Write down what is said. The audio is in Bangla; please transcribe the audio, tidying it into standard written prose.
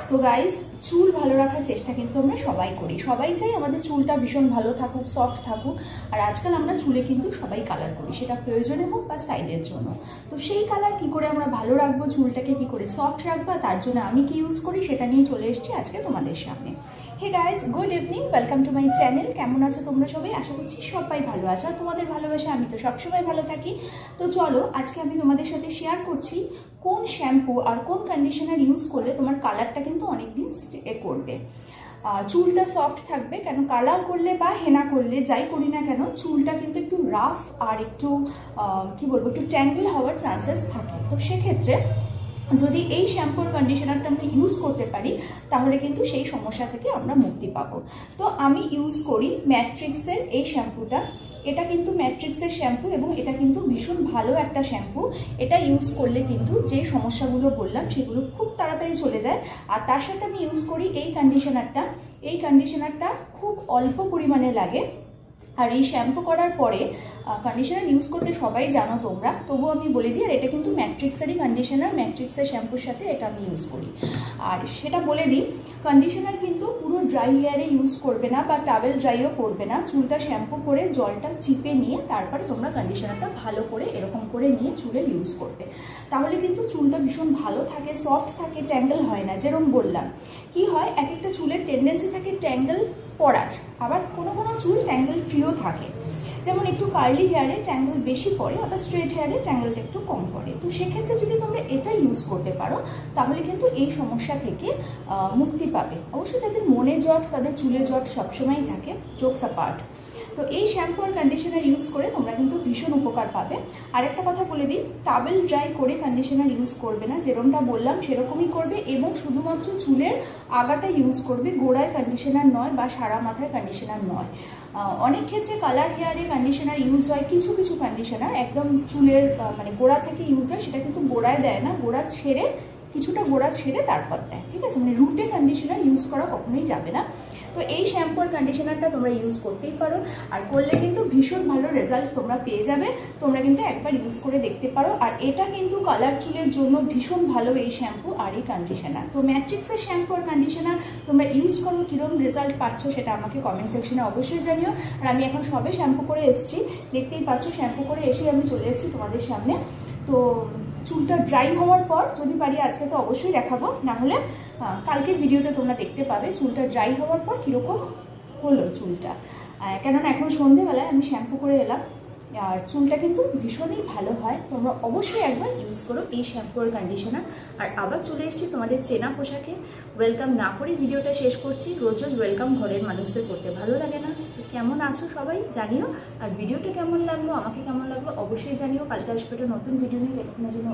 তো গাইস, চুল ভালো রাখার চেষ্টা কিন্তু আমরা সবাই করি, সবাই চাই আমাদের চুলটা ভীষণ ভালো থাকুক, সফট থাকুক। আর আজকাল আমরা চুলে কিন্তু সবাই কালার করি, সেটা প্রয়োজনে হোক বা স্টাইলের জন্য। তো সেই কালার কি করে আমরা ভালো রাখবো, চুলটাকে কি করে সফট রাখবো, তার জন্য আমি কি ইউজ করি সেটা নিয়ে চলে এসেছি আজকে তোমাদের সামনে। Hey guys, good evening, welcome to my channel. কেমন আছো তোমরা সবাই? আশা করছি সবাই ভালো আছো, আর তোমাদের ভালোবাসা আমি তো সবসময় ভালো থাকি। তো চলো, আজকে আমি তোমাদের সাথে শেয়ার করছি কোন শ্যাম্পু আর কোন কন্ডিশনার ইউজ করলে তোমার কালারটা কিন্তু অনেকদিন স্টে করবে, চুলটা সফট থাকবে। কেন কালার করলে বা হেনা করলে যাই করি না কেন, চুলটা কিন্তু একটু রাফ আর একটু কি বলবো, একটু ট্যাঙ্গেল হওয়ার চান্সেস থাকে। তো সেক্ষেত্রে যদি এই শ্যাম্পুর কন্ডিশনারটা আমরা ইউজ করতে পারি, তাহলে কিন্তু সেই সমস্যা থেকে আমরা মুক্তি পাবো। তো আমি ইউজ করি ম্যাট্রিক্সের এই শ্যাম্পুটা। এটা কিন্তু ম্যাট্রিক্সের শ্যাম্পু এবং এটা কিন্তু ভীষণ ভালো একটা শ্যাম্পু। এটা ইউজ করলে কিন্তু যে সমস্যাগুলো বললাম সেগুলো খুব তাড়াতাড়ি চলে যায়। আর তার সাথে আমি ইউজ করি এই কন্ডিশনারটা। এই কন্ডিশনারটা খুব অল্প পরিমাণে লাগে। আর এই শ্যাম্পু করার পরে কন্ডিশনার ইউজ করতে সবাই জানো তোমরা, তবুও আমি বলে দিই। আর এটা কিন্তু ম্যাট্রিক্সেরই কন্ডিশনার, ম্যাট্রিক্সের শ্যাম্পুর সাথে এটা আমি ইউজ করি। আর সেটা বলে দিই, কন্ডিশনার কিন্তু পুরো ড্রাই হেয়ারে ইউজ করবে না বা টাওয়েল ড্রাইও করবে না। চুলটা শ্যাম্পু করে জলটা চিপে নিয়ে তারপরে তোমরা কন্ডিশনারটা ভালো করে এরকম করে নিয়ে চুলে ইউজ করবে। তাহলে কিন্তু চুলটা ভীষণ ভালো থাকে, সফট থাকে, ট্যাঙ্গেল হয় না। যেরকম বললাম, কি হয়, এক একটা চুলের টেন্ডেন্সি থাকে ট্যাঙ্গেল পড়ার, আবার কোনো কোনো চুল ট্যাঙ্গেল ফ্রিও থাকে। যেমন একটু কার্লি হেয়ারে ট্যাঙ্গেল বেশি পড়ে, আবার স্ট্রেট হেয়ারে ট্যাঙ্গেলটা একটু কম পড়ে। তো সেক্ষেত্রে যদি তোমরা এটা ইউজ করতে পারো, তাহলে কিন্তু এই সমস্যা থেকে মুক্তি পাবে। অবশ্যই যাদের মনে জট, তাদের চুলে জট সবসময়ই থাকে, জোকস অ্যাপার্ট। তো এই শ্যাম্পু আর কন্ডিশনার ইউজ করে তোমরা কিন্তু ভীষণ উপকার পাবে। আর একটা কথা বলে দিই, টাওয়েল ড্রাই করে কন্ডিশনার ইউজ করবে না, যেরকমটা বললাম সেরকমই করবে। এবং শুধুমাত্র চুলের আগাটা ইউজ করবে, গোড়ায় কন্ডিশনার নয় বা সারা মাথায় কন্ডিশনার নয়। অনেক ক্ষেত্রে কালার হেয়ারে কন্ডিশনার ইউজ হয়, কিছু কিছু কন্ডিশনার একদম চুলের মানে গোড়া থেকে ইউজ হয়, সেটা কিন্তু গোড়ায় দেয় না, গোড়া ছেড়ে কিছুটা গোড়া ছেড়ে তারপর দেয়, ঠিক আছে? মানে রুটে কন্ডিশনার ইউজ করা কখনোই যাবে না। তো এই শ্যাম্পু আর কন্ডিশনারটা তোমরা ইউজ করতেই পারো, আর করলে কিন্তু ভীষণ ভালো রেজাল্ট তোমরা পেয়ে যাবে। তোমরা কিন্তু একবার ইউজ করে দেখতে পারো। আর এটা কিন্তু কালার চুলের জন্য ভীষণ ভালো এই শ্যাম্পু আর এই কন্ডিশনার। তো ম্যাট্রিক্সের শ্যাম্পু আর কন্ডিশনার তোমরা ইউজ করো, কীরকম রেজাল্ট পাচ্ছ সেটা আমাকে কমেন্ট সেকশনে অবশ্যই জানিও। আর আমি এখন সবে শ্যাম্পু করে এসেছি, দেখতেই পাচ্ছ, শ্যাম্পু করে এসেই আমি চলে এসেছি তোমাদের সামনে। তো চুলটা ড্রাই হওয়ার পর যদি পারি আজকে তো অবশ্যই দেখাবো, না হলে কালকের ভিডিওতে তোমরা দেখতে পাবে চুলটা ড্রাই হওয়ার পর কীরকম হলো চুলটা। কেননা এখন সন্ধেবেলায় আমি শ্যাম্পু করে এলাম, আর চুলটা কিন্তু ভীষণই ভালো হয়। তোমরা অবশ্যই একবার ইউজ করো এই শ্যাম্পু আর কন্ডিশনার। আর আবার চলে এসেছি তোমাদের চেনা পোশাকে। ওয়েলকাম না করে ভিডিওটা শেষ করছি। রোজ রোজ ওয়েলকাম ঘরের মানুষদের করতে ভালো লাগে না। তো কেমন আছো সবাই জানিও, আর ভিডিওটা কেমন লাগলো, আমাকে কেমন লাগলো অবশ্যই জানিও। কালকে আসবে একটা নতুন ভিডিও নিয়ে, ততক্ষণের জন্য